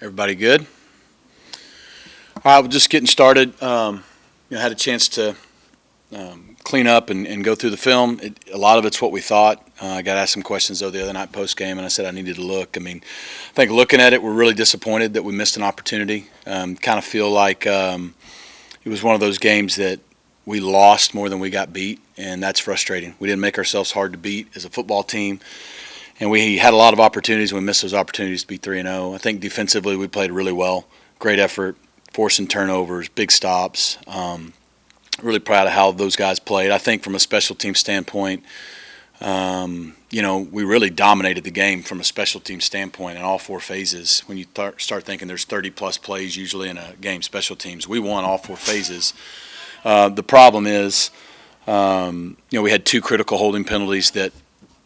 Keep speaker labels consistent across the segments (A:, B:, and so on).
A: Everybody good? All right, we're just getting started. Had a chance to clean up and go through the film. A lot of it's what we thought. I got asked some questions, though, the other night post-game, and I said I needed to look. I think looking at it, we're really disappointed that we missed an opportunity. Kind of feel like it was one of those games that we lost more than we got beat, and that's frustrating. We didn't make ourselves hard to beat as a football team. And we had a lot of opportunities. We missed those opportunities to be 3-0. I think defensively we played really well. Great effort, forcing turnovers, big stops. Really proud of how those guys played. I think from a special team standpoint, we really dominated the game from a special team standpoint in all four phases. When you start thinking there's 30-plus plays usually in a game, special teams, we won all four phases. The problem is, we had two critical holding penalties that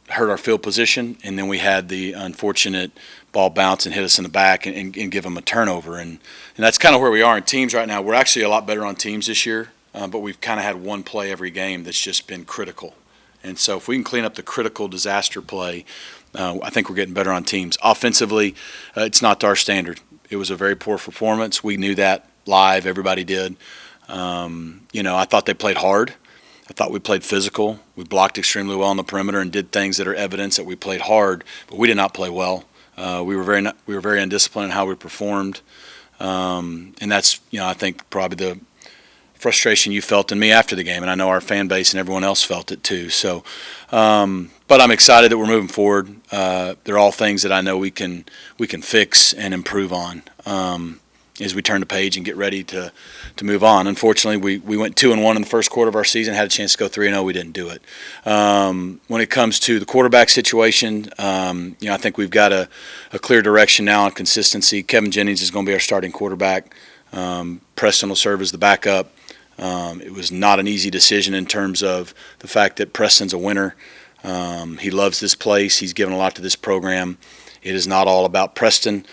A: hurt our field position, and then we had the unfortunate ball bounce and hit us in the back and give them a turnover. And that's kind of where we are in teams right now. We're actually a lot better on teams this year, but we've kind of had one play every game that's just been critical. And so if we can clean up the critical disaster play, I think we're getting better on teams. Offensively, it's not to our standard. It was a very poor performance. We knew that live. Everybody did. I thought they played hard. I thought we played physical. We blocked extremely well on the perimeter and did things that are evidence that we played hard, but we did not play well. We were very undisciplined in how we performed, and that's I think probably the frustration you felt in me after the game, and I know our fan base and everyone else felt it too. So, but I'm excited that we're moving forward. They're all things that I know we can fix and improve on as we turn the page and get ready to move on. Unfortunately, we went 2-1 in the first quarter of our season, had a chance to go 3-0. We didn't do it. When it comes to the quarterback situation, I think we've got a clear direction now on consistency. Kevin Jennings is going to be our starting quarterback. Preston will serve as the backup. It was not an easy decision in terms of the fact that Preston's a winner. He loves this place. He's given a lot to this program. It is not all about Preston.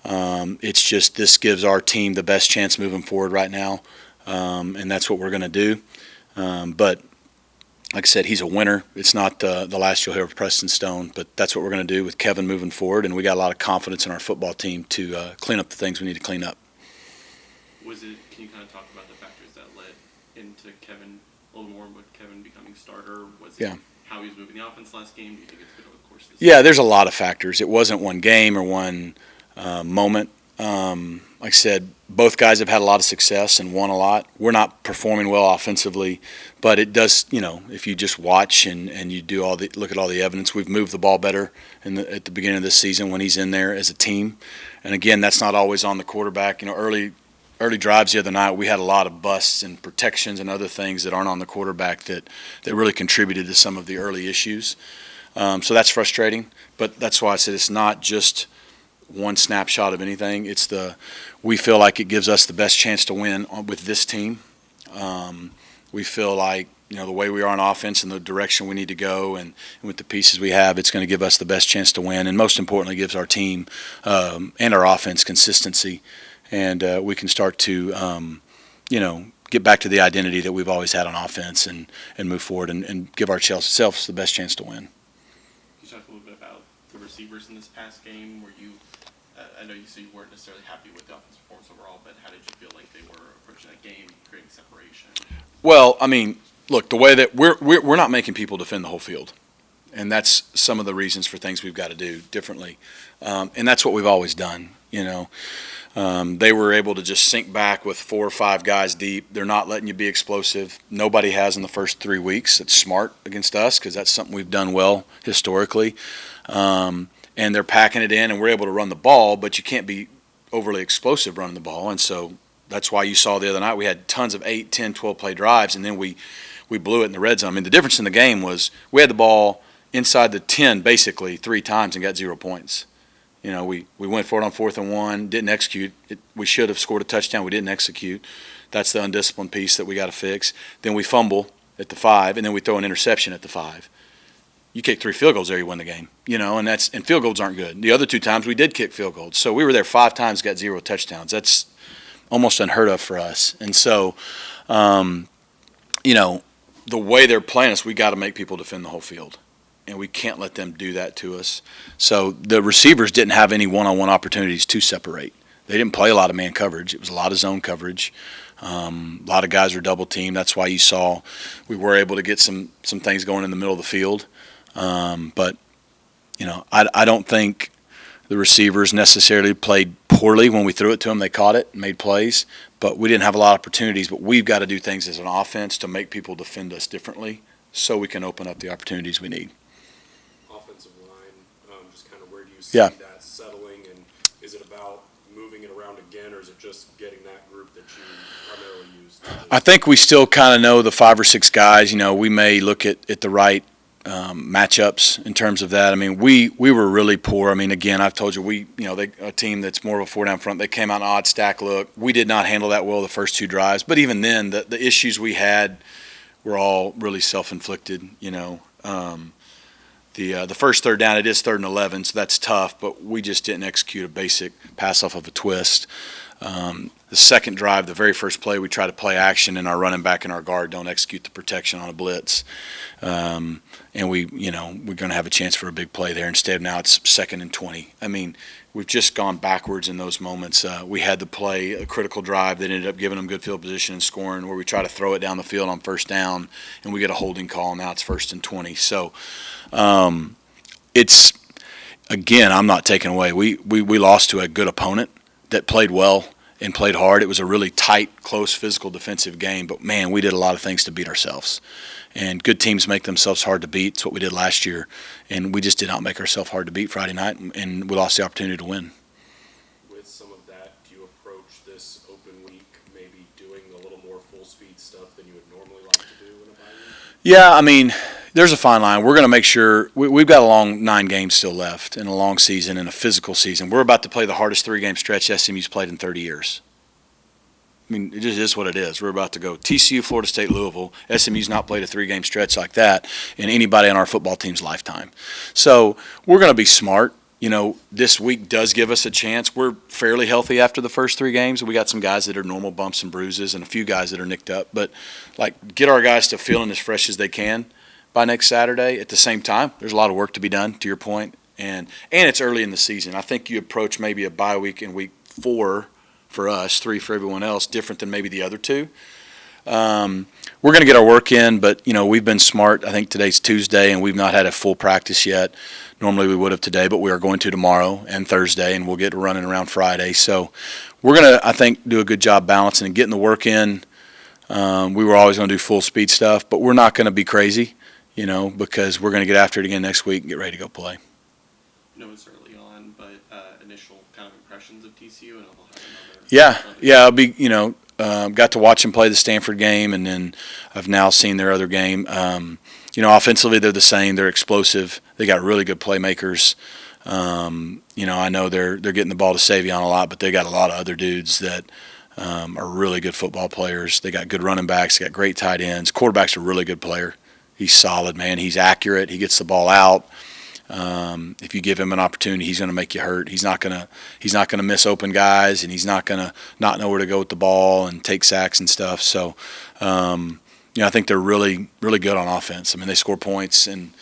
A: It's just this gives our team the best chance moving forward right now, and that's what we're going to do. But like I said, he's a winner. It's not the last you'll hear of Preston Stone, but that's what we're going to do with Kevin moving forward, and we got a lot of confidence in our football team to clean up the things we need to clean up.
B: Can you kind of talk about the factors that led into Kevin a little more with Kevin becoming starter? Was it how he was moving the offense last game? Do you think it's been over the course of this season?
A: Yeah, there's a lot of factors. It wasn't one game or one moment. Like I said, both guys have had a lot of success and won a lot. We're not performing well offensively, but it does, if you just watch and you do look at all the evidence, we've moved the ball better at the beginning of this season when he's in there as a team. And again, that's not always on the quarterback. Early drives the other night, we had a lot of busts and protections and other things that aren't on the quarterback that really contributed to some of the early issues. So that's frustrating, but that's why I said it's not just one snapshot of anything. We feel like it gives us the best chance to win with this team. We feel like the way we are on offense and the direction we need to go, and with the pieces we have, it's going to give us the best chance to win, and most importantly, gives our team and our offense consistency, and we can start to get back to the identity that we've always had on offense and move forward and give ourselves the best chance to win.
B: Can you talk a little bit about the receivers in this past game? I know you said you weren't necessarily happy with the offensive performance overall, but how did you feel like they were approaching that game, creating separation?
A: Well, look, the way that we're not making people defend the whole field, and that's some of the reasons for things we've got to do differently, and that's what we've always done. They were able to just sink back with 4 or 5 guys deep. They're not letting you be explosive. Nobody has in the first 3 weeks. It's smart against us because that's something we've done well historically. And they're packing it in, and we're able to run the ball, but you can't be overly explosive running the ball. And so that's why you saw the other night we had tons of 8, 10, 12-play drives, and then we blew it in the red zone. The difference in the game was we had the ball inside the 10 basically 3 times and got 0 points. We went for it on 4th and 1, didn't execute. We should have scored a touchdown. We didn't execute. That's the undisciplined piece that we got to fix. Then we fumble at the 5, and then we throw an interception at the 5. You kick 3 field goals there, you win the game. And field goals aren't good. The other 2 times we did kick field goals. So we were there 5 times, got 0 touchdowns. That's almost unheard of for us. And so, the way they're playing us, we got to make people defend the whole field. and we can't let them do that to us. So the receivers didn't have any one-on-one opportunities to separate. They didn't play a lot of man coverage. It was a lot of zone coverage. A lot of guys were double teamed. That's why you saw we were able to get some things going in the middle of the field. But I don't think the receivers necessarily played poorly when we threw it to them. They caught it and made plays, but we didn't have a lot of opportunities. But we've got to do things as an offense to make people defend us differently so we can open up the opportunities we need.
C: Offensive line, just kind of where do you see that settling, and is it about moving it around again, or is it just getting that group that you primarily use?
A: I think we still kind of know the 5 or 6 guys. We may look at the right matchups in terms of that. I mean, we were really poor. I mean, again, I've told you, a team that's more of a 4-down front, they came out in an odd stack look. We did not handle that well the first 2 drives. But even then, the issues we had were all really self-inflicted, The first 3rd down, it is 3rd and 11, so that's tough, but we just didn't execute a basic pass off of a twist. The second drive, the very first play, we try to play action, and our running back and our guard don't execute the protection on a blitz. And we're going to have a chance for a big play there. Instead, now it's 2nd and 20. I mean, we've just gone backwards in those moments. We had to play a critical drive that ended up giving them good field position and scoring, where we try to throw it down the field on 1st down, and we get a holding call, and now it's 1st and 20. So it's, again, I'm not taking away. We lost to a good opponent that played well and played hard. It was a really tight, close, physical defensive game, but, man, we did a lot of things to beat ourselves. And good teams make themselves hard to beat. It's what we did last year. And we just did not make ourselves hard to beat Friday night, and we lost the opportunity to win.
C: With some of that, do you approach this open week maybe doing a little more full-speed stuff than you would normally like to do in a bye week?
A: Yeah, I mean, there's a fine line. We're going to make sure we've got a long 9 games still left in a long season and a physical season. We're about to play the hardest 3-game stretch SMU's played in 30 years. I mean, it just is what it is. We're about to go TCU, Florida State, Louisville. SMU's not played a 3-game stretch like that in anybody on our football team's lifetime. So we're going to be smart. This week does give us a chance. We're fairly healthy after the first 3 games. We got some guys that are normal bumps and bruises and a few guys that are nicked up. But, get our guys to feeling as fresh as they can by next Saturday. At the same time, there's a lot of work to be done, to your point. And it's early in the season. I think you approach maybe a bye week in week 4 for us, 3 for everyone else, different than maybe the other 2. We're going to get our work in, but, we've been smart. I think today's Tuesday, and we've not had a full practice yet. Normally we would have today, but we are going to tomorrow and Thursday, and we'll get running around Friday. So we're going to, I think, do a good job balancing and getting the work in. We were always going to do full speed stuff, but we're not going to be crazy, because we're going to get after it again next week and get ready to go play.
B: It's early on, but initial kind of impressions of TCU, and I'll have another.
A: Yeah, I'll be, got to watch them play the Stanford game, and then I've now seen their other game. Offensively they're the same. They're explosive. They got really good playmakers. I know they're getting the ball to Savion a lot, but they got a lot of other dudes that are really good football players. They got good running backs. They got great tight ends. Quarterback's a really good player. He's solid, man. He's accurate. He gets the ball out. If you give him an opportunity, he's going to make you hurt. He's not going to miss open guys, and he's not going to not know where to go with the ball and take sacks and stuff. So, I think they're really, really good on offense. I mean, they score points, and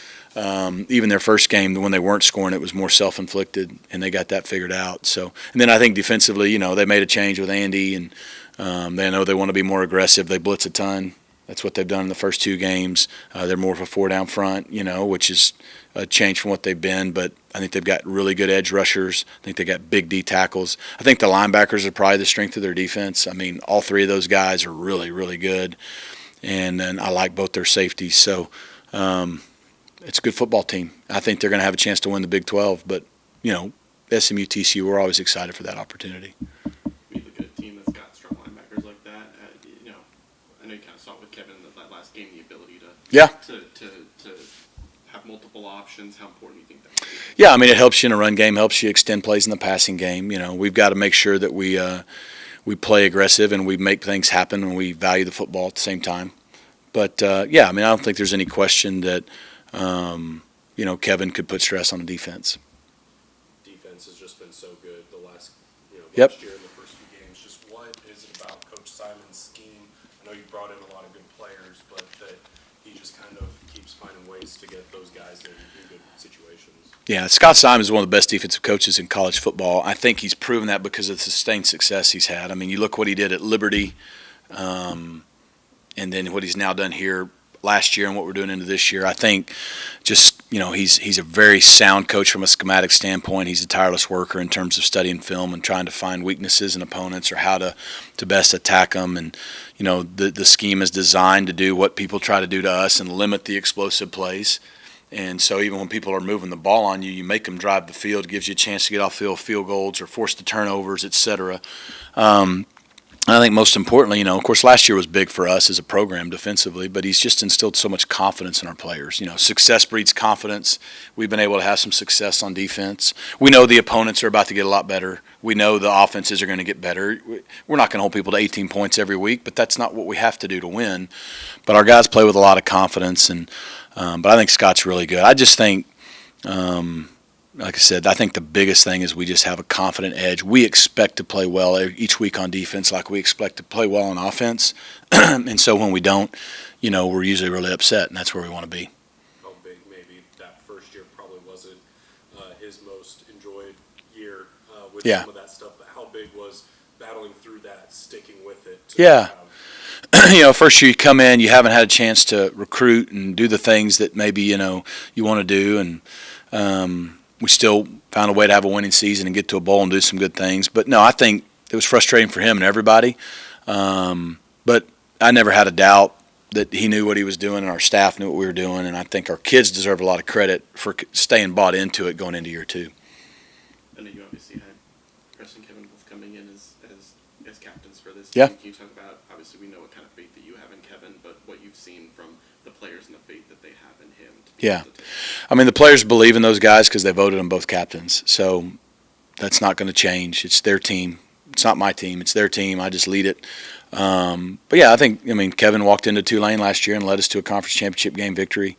A: even their first game, when they weren't scoring, it was more self-inflicted, and they got that figured out. So, and then I think defensively, they made a change with Andy, and they know they want to be more aggressive. They blitz a ton. That's what they've done in the first 2 games. They're more of a 4-down front, which is a change from what they've been. But I think they've got really good edge rushers. I think they got big D tackles. I think the linebackers are probably the strength of their defense. I mean, all 3 of those guys are really, really good. And then I like both their safeties. So it's a good football team. I think they're going to have a chance to win the Big 12. But, SMU, TCU, we're always excited for that opportunity.
B: We look at a team that's got strong linebackers like that. I know you kind of saw it with Kevin in that last game, the ability to have multiple options. How important do you think that is?
A: Yeah, I mean, it helps you in a run game, helps you extend plays in the passing game. We've got to make sure that we play aggressive and we make things happen and we value the football at the same time. But, I don't think there's any question that, Kevin could put stress on the defense.
C: Defense has just been so good the last
A: Yep.
C: last year in the first few games. Just what is it about Coach Simon's scheme? I know you brought in a lot of good players, but that he just kind of keeps finding ways to get those guys in good situations.
A: Yeah, Scott Simons is one of the best defensive coaches in college football. I think he's proven that because of the sustained success he's had. I mean, you look what he did at Liberty, and then what he's now done here last year and what we're doing into this year. I think just, he's a very sound coach from a schematic standpoint. He's a tireless worker in terms of studying film and trying to find weaknesses in opponents or how to best attack them. And, the scheme is designed to do what people try to do to us and limit the explosive plays. And so even when people are moving the ball on you, you make them drive the field, gives you a chance to get off field goals or force the turnovers, et cetera. I think most importantly, of course, last year was big for us as a program defensively, but he's just instilled so much confidence in our players. Success breeds confidence. We've been able to have some success on defense. We know the opponents are about to get a lot better. We know the offenses are going to get better. We're not going to hold people to 18 points every week, but that's not what we have to do to win. But our guys play with a lot of confidence, but I think Scott's really good. I just think, like I said, I think the biggest thing is we just have a confident edge. We expect to play well each week on defense like we expect to play well on offense. And so when we don't, we're usually really upset, and that's where we want to be.
C: How big maybe that first year probably wasn't his most enjoyed year with some of that stuff, but how big was battling through that, sticking with it?
A: First year you come in, you haven't had a chance to recruit and do the things that maybe, you want to do, and we still found a way to have a winning season and get to a bowl and do some good things. But no, I think it was frustrating for him and everybody. But I never had a doubt that he knew what he was doing and our staff knew what we were doing. And I think our kids deserve a lot of credit for staying bought into it going into year two.
B: I know you obviously had Preston and Kevin both coming in as captains for this
A: Yeah.
B: team. Can you talk about, obviously we know what kind of faith that you have in Kevin, but what you've seen from the players and the faith that they have in him?
A: Yeah. I mean, the players believe in those guys because they voted them both captains. So that's not going to change. It's their team. It's not my team. It's their team. I just lead it. But, yeah, Kevin walked into Tulane last year and led us to a conference championship game victory.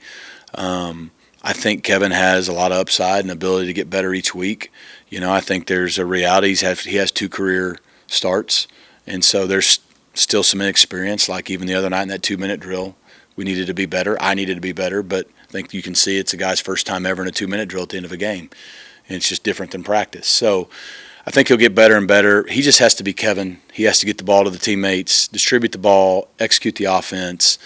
A: I think Kevin has a lot of upside and ability to get better each week. I think there's a reality. He has 2 career starts, and so there's still some inexperience, like even the other night in that 2-minute drill. We needed to be better. I needed to be better, but I think you can see it's a guy's first time ever in a 2-minute drill at the end of a game, and it's just different than practice. So I think he'll get better and better. He just has to be Kevin. He has to get the ball to the teammates, distribute the ball, execute the offense.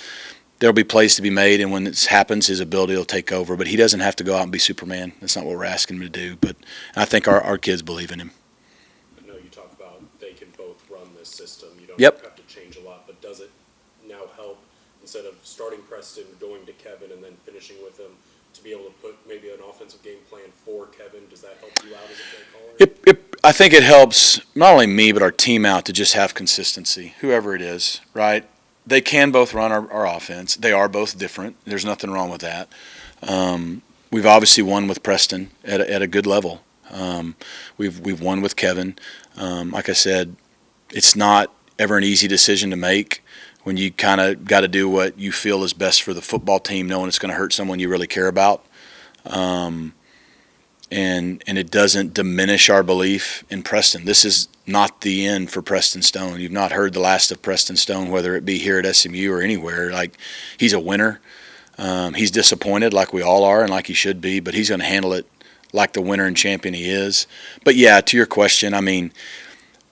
A: There'll be plays to be made, and when this happens, his ability will take over. But he doesn't have to go out and be Superman. That's not what we're asking him to do. But I think our kids believe in him.
C: I know you talk about they can both run this system. You don't
A: Yep.
C: have to change a lot, but does it now help, instead of starting Preston, going to Kevin, and then finishing with him, to be able to put maybe an offensive game plan for Kevin? Does that help you out as a play caller?
A: I think it helps not only me but our team out to just have consistency, whoever it is, right? They can both run our offense. They are both different. There's nothing wrong with that. We've obviously won with Preston at a good level. We've won with Kevin. Like I said, it's not ever an easy decision to make when you kind of got to do what you feel is best for the football team, knowing it's going to hurt someone you really care about. And it doesn't diminish our belief in Preston. This is not the end for Preston Stone. You've not heard the last of Preston Stone, whether it be here at SMU or anywhere. Like, he's a winner. He's disappointed like we all are and like he should be, but he's going to handle it like the winner and champion he is. But, yeah, to your question,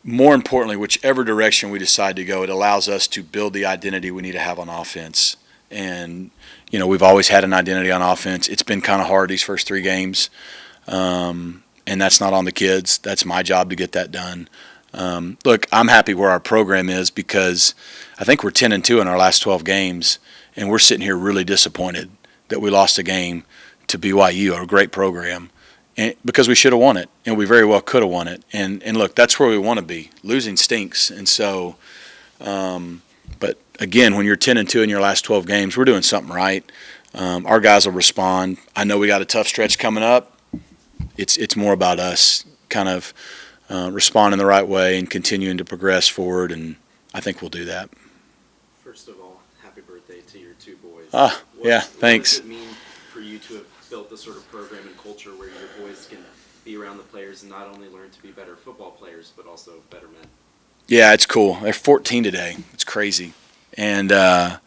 A: more importantly, whichever direction we decide to go, it allows us to build the identity we need to have on offense. And, we've always had an identity on offense. It's been kind of hard these first 3 games. And that's not on the kids. That's my job to get that done. Look, I'm happy where our program is because I think we're 10-2 in our last 12 games, and we're sitting here really disappointed that we lost a game to BYU, a great program, because we should have won it, and we very well could have won it. And look, that's where we want to be. Losing stinks, and so. But again, when you're 10-2 in your last 12 games, we're doing something right. Our guys will respond. I know we got a tough stretch coming up. It's more about us kind of responding the right way and continuing to progress forward, and I think we'll do that.
D: First of all, happy birthday to your 2 boys.
A: Yeah, thanks.
D: What does it mean for you to have built the sort of program and culture where your boys can be around the players and not only learn to be better football players, but also better men?
A: Yeah, it's cool. They're 14 today. It's crazy. And it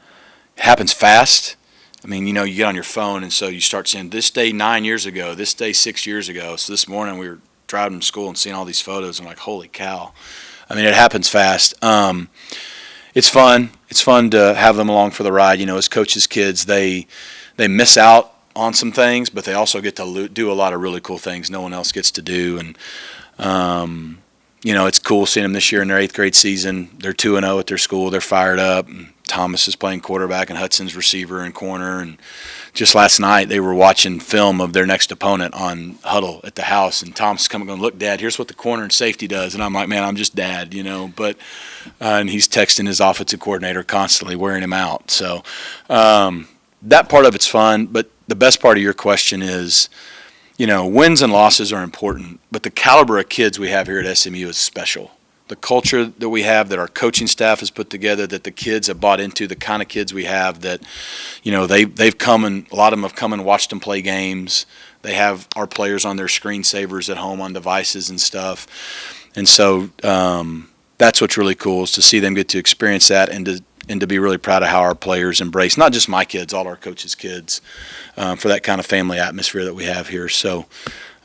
A: happens fast. I mean, you know, you get on your phone, and so you start seeing this day 9 years ago, this day 6 years ago. So this morning we were driving to school and seeing all these photos. I'm like, holy cow. I mean, it happens fast. It's fun. It's fun to have them along for the ride. You know, as coaches' kids, they miss out on some things, but they also get to do a lot of really cool things no one else gets to do. And, you know, it's cool seeing them this year in their 8th grade season. They're 2-0 at their school. They're fired up. And Thomas is playing quarterback and Hudson's receiver and corner. And just last night they were watching film of their next opponent on huddle at the house. And Thomas is coming going, look, Dad, here's what the corner and safety does. And I'm like, man, I'm just Dad, you know. But and he's texting his offensive coordinator constantly, wearing him out. So that part of it's fun. But the best part of your question is, you know, wins and losses are important, but the caliber of kids we have here at SMU is special. The culture that we have, that our coaching staff has put together, that the kids have bought into, the kind of kids we have that, you know, they've come and a lot of them have come and watched them play games. They have our players on their screensavers at home on devices and stuff. And so that's what's really cool, is to see them get to experience that and to be really proud of how our players embrace, not just my kids, all our coaches' kids, for that kind of family atmosphere that we have here. So,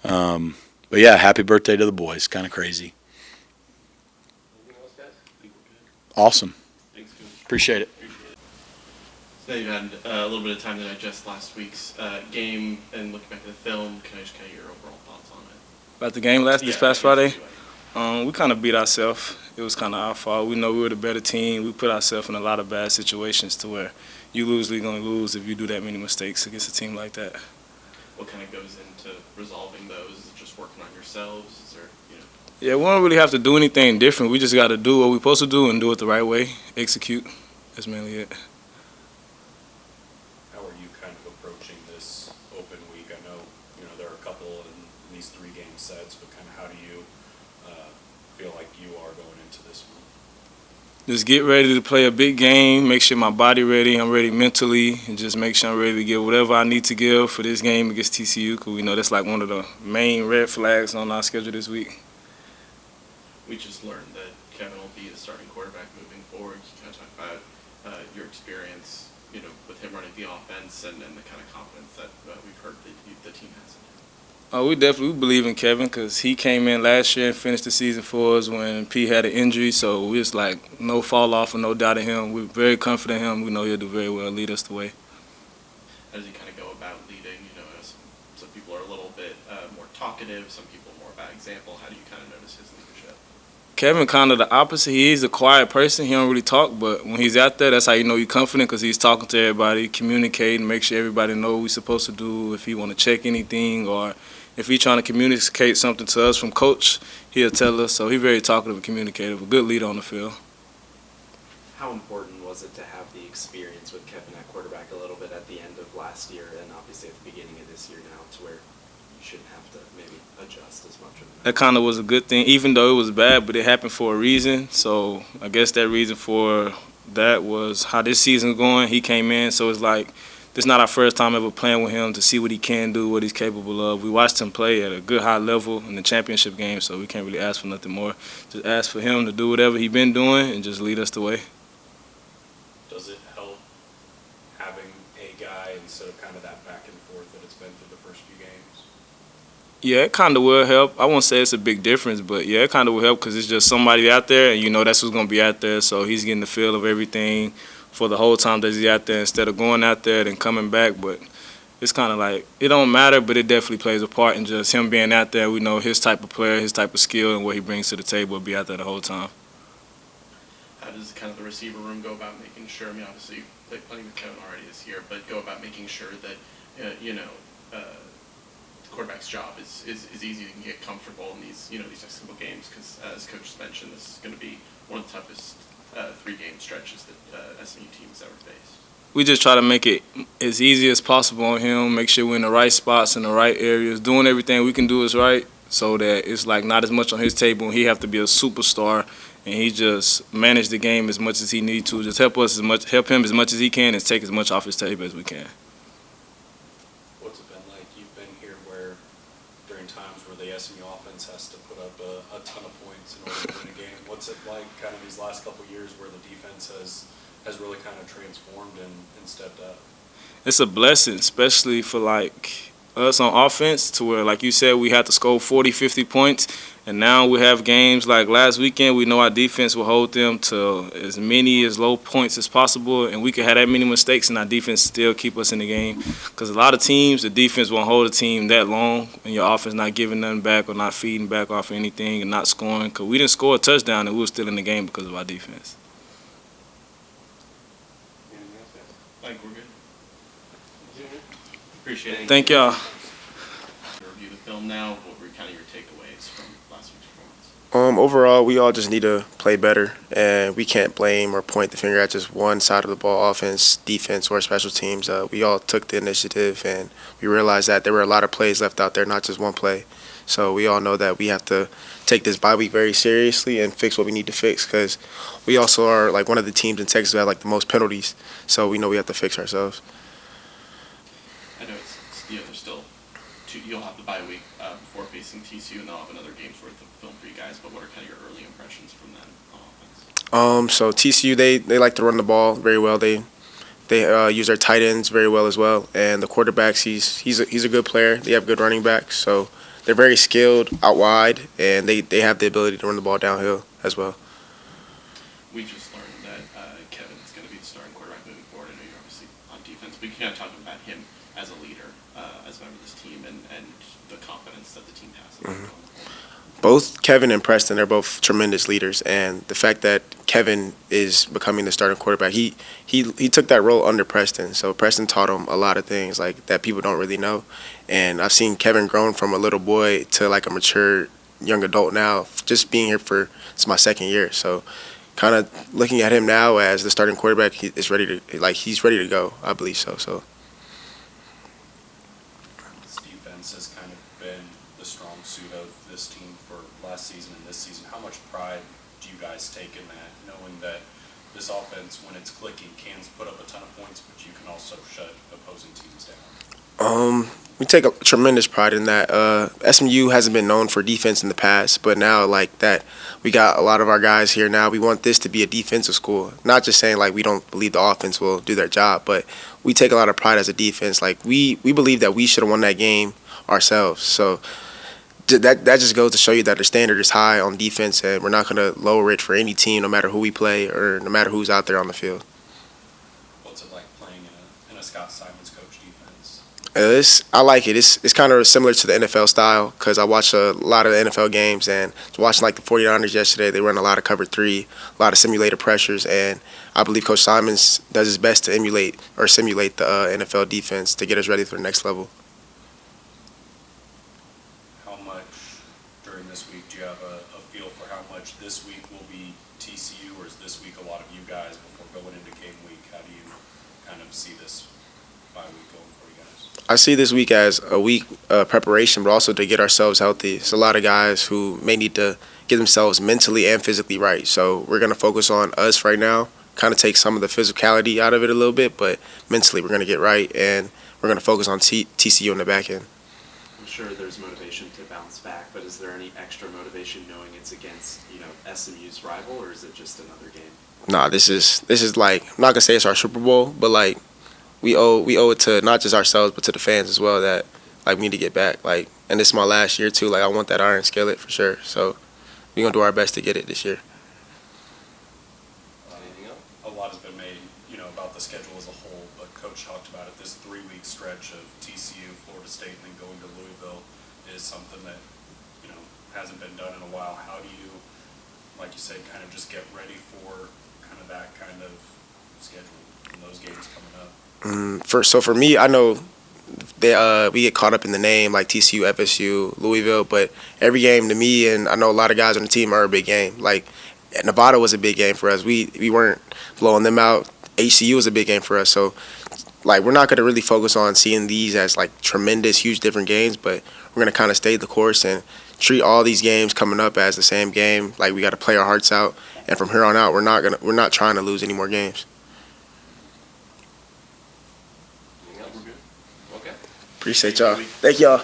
A: but yeah, happy birthday to the boys. Kind of crazy.
B: Anything else, guys? I think we're good.
A: Awesome.
B: Thanks, Coach.
A: Appreciate it.
B: So now you've had a little bit of time to digest last week's game and looking back at the film. Can I just kind of your overall thoughts on it?
E: About the game this
B: Yeah,
E: past Friday?
B: BYU.
E: We kind of beat ourselves. It was kind of our fault. We know we were the better team. We put ourselves in a lot of bad situations to where you usually going to lose if you do that many mistakes against a team like that.
B: What kind of goes into resolving those? Is it just working on yourselves? Is there, you know?
E: Yeah, we don't really have to do anything different. We just got to do what we're supposed to do and do it the right way. Execute. That's mainly it.
C: How are you kind of approaching this open week? I know, you know, there are a couple in these 3-game sets, but kind of how do you feel like you are going into this one?
E: Just get ready to play a big game, make sure my body ready, I'm ready mentally, and just make sure I'm ready to give whatever I need to give for this game against TCU, because we know that's like one of the main red flags on our schedule this week.
B: We just learned that Kevin will be the starting quarterback moving forward. Can you kind of talk about your experience, you know, with him running the offense and the kind of confidence that we've heard that the team has in him?
E: We definitely believe in Kevin, because he came in last year and finished the season for us when P had an injury, so we just like no fall off and no doubt in him. We're very confident in him. We know he'll do very well, lead us the way.
B: How does he kind of go about leading? You know, some people are a little bit more talkative, some people more by example. How do you kind of notice his leadership?
E: Kevin kind of the opposite. He's a quiet person. He don't really talk, but when he's out there, that's how you know he's confident, because he's talking to everybody, communicating, make sure everybody know what we're supposed to do. If he want to check anything, or if he's trying to communicate something to us from coach, he'll tell us. So he's very talkative and communicative, a good leader on the field.
D: How important was it to have the experience with Kevin at quarterback a little bit at the end of last year and obviously at the beginning of this year now, to where you shouldn't have to maybe adjust as much?
E: That kind of was a good thing, even though it was bad, but it happened for a reason. So I guess that reason for that was how this season's going. He came in, so it's like this is not our first time ever playing with him to see what he can do, what he's capable of. We watched him play at a good high level in the championship game, so we can't really ask for nothing more. Just ask for him to do whatever he's been doing and just lead us the way.
C: Does it help having a guy instead of kind of that back and forth that it's been through the first few games?
E: Yeah, it kind of will help. I won't say it's a big difference, but yeah, it kind of will help, because it's just somebody out there, and you know that's who's going to be out there, so he's getting the feel of everything for the whole time that he's out there instead of going out there and coming back. But it's kind of like, it don't matter, but it definitely plays a part in just him being out there. We know his type of player, his type of skill, and what he brings to the table will be out there the whole time.
B: How does kind of the receiver room go about making sure, I mean, obviously you've played plenty with Kevin already this year, but go about making sure that, you know, the quarterback's job is easy, you can get comfortable in these, you know, these next couple games, because as Coach has mentioned, this is going to be one of the toughest 3-game stretches that SMU team has ever faced.
E: We just try to make it as easy as possible on him, make sure we're in the right spots, in the right areas, doing everything we can do is right, so that it's like not as much on his table and he have to be a superstar, and he just manage the game as much as he need to, just help him as much as he can, and take as much off his table as we can.
C: What's it been like? You've been here where during times where the SMU offense has to put up a ton of points in order to win a game. What's it like kind of these last couple of years where the defense has really kind of transformed and stepped up?
E: it's a blessing, especially for like us on offense, to where, like you said, we had to score 40, 50 points, and now we have games like last weekend. We know our defense will hold them to as many as low points as possible, and we can have that many mistakes, and our defense still keep us in the game. Because a lot of teams, the defense won't hold a team that long, and your offense not giving nothing back or not feeding back off anything and not scoring. Because we didn't score a touchdown, and we were still in the game because of our defense.
B: I think we're good. Appreciate it.
E: Thank y'all.
B: Review the film now. What were kind of your takeaways from last week's performance?
F: Overall, we all just need to play better, and we can't blame or point the finger at just one side of the ball, offense, defense, or special teams. We all took the initiative, and we realized that there were a lot of plays left out there, not just one play. So we all know that we have to take this bye week very seriously and fix what we need to fix, because we also are like one of the teams in Texas who have like the most penalties. So we know we have to fix ourselves.
B: I know there's still you'll have the bye week before facing TCU, and they'll have another game's worth of film for you guys. But what are kind of your early impressions from them on offense?
F: So TCU, they like to run the ball very well. They use their tight ends very well as well, and the quarterbacks, he's a good player. They have good running backs, so they're very skilled out wide, and they have the ability to run the ball downhill as well.
B: We just learned that Kevin is going to be the starting quarterback moving forward. I know you're obviously on defense, but you can kind of talk about him as a leader, as a member of this team, and the confidence that the team has.
F: Both Kevin and Preston are both tremendous leaders, and the fact that Kevin is becoming the starting quarterback, he took that role under Preston. So Preston taught him a lot of things like that people don't really know, and I've seen Kevin grown from a little boy to like a mature young adult now. Just being here it's my second year, so kind of looking at him now as the starting quarterback, he's ready to go. I believe so. So.
C: This defense has kind of been the strong suit of this team for last season and this season. How much pride do you guys take in that, knowing that this offense, when it's clicking, can put up a ton of points, but you can also shut opposing teams down?
F: We take a tremendous pride in that. SMU hasn't been known for defense in the past, but now like that, we got a lot of our guys here now. We want this to be a defensive school. Not just saying like we don't believe the offense will do their job, but we take a lot of pride as a defense. Like we believe that we should have won that game ourselves. So that just goes to show you that the standard is high on defense, and we're not going to lower it for any team, no matter who we play or no matter who's out there on the field.
C: What's it like playing in a Scott Simons coach defense?
F: I like it. It's kind of similar to the NFL style, because I watch a lot of the NFL games, and watching like the 49ers yesterday, they run a lot of cover 3, a lot of simulated pressures, and I believe Coach Simons does his best to simulate the NFL defense to get us ready for the next level.
C: How much during this week do you have a feel for how much this week will be TCU, or is this week a lot of you guys before going into game week? How do you kind of see this bye week going for you guys?
F: I see this week as a week preparation, but also to get ourselves healthy. It's a lot of guys who may need to get themselves mentally and physically right. So we're going to focus on us right now, kind of take some of the physicality out of it a little bit, but mentally we're going to get right, and we're going to focus on TCU in the back end.
D: I'm sure there's motivation to bounce back, but is there any extra motivation knowing it's against, SMU's rival, or is it just another game?
F: Nah, this is like, I'm not going to say it's our Super Bowl, but like we owe it to not just ourselves but to the fans as well, that like we need to get back. Like, and this is my last year too. Like, I want that iron skillet for sure. So we're going to do our best to get it this year.
C: A lot has been made, about the schedule as a whole, but Coach talked about it. This 3-week stretch of TCU, Florida State, and then going to Louisville is something that, hasn't been done in a while. How do you, like you said, kind of just get ready for kind of that kind of schedule and those games coming up?
F: For me, I know we get caught up in the name like TCU, FSU, Louisville, but every game to me, and I know a lot of guys on the team, are a big game. Like Nevada was a big game for us. We weren't blowing them out. HCU was a big game for us. So like we're not going to really focus on seeing these as like tremendous, huge different games, but we're going to kind of stay the course and treat all these games coming up as the same game. Like we got to play our hearts out, and from here on out, we're not trying to lose any more games.
B: We're good. Okay.
F: Appreciate y'all. Thank y'all.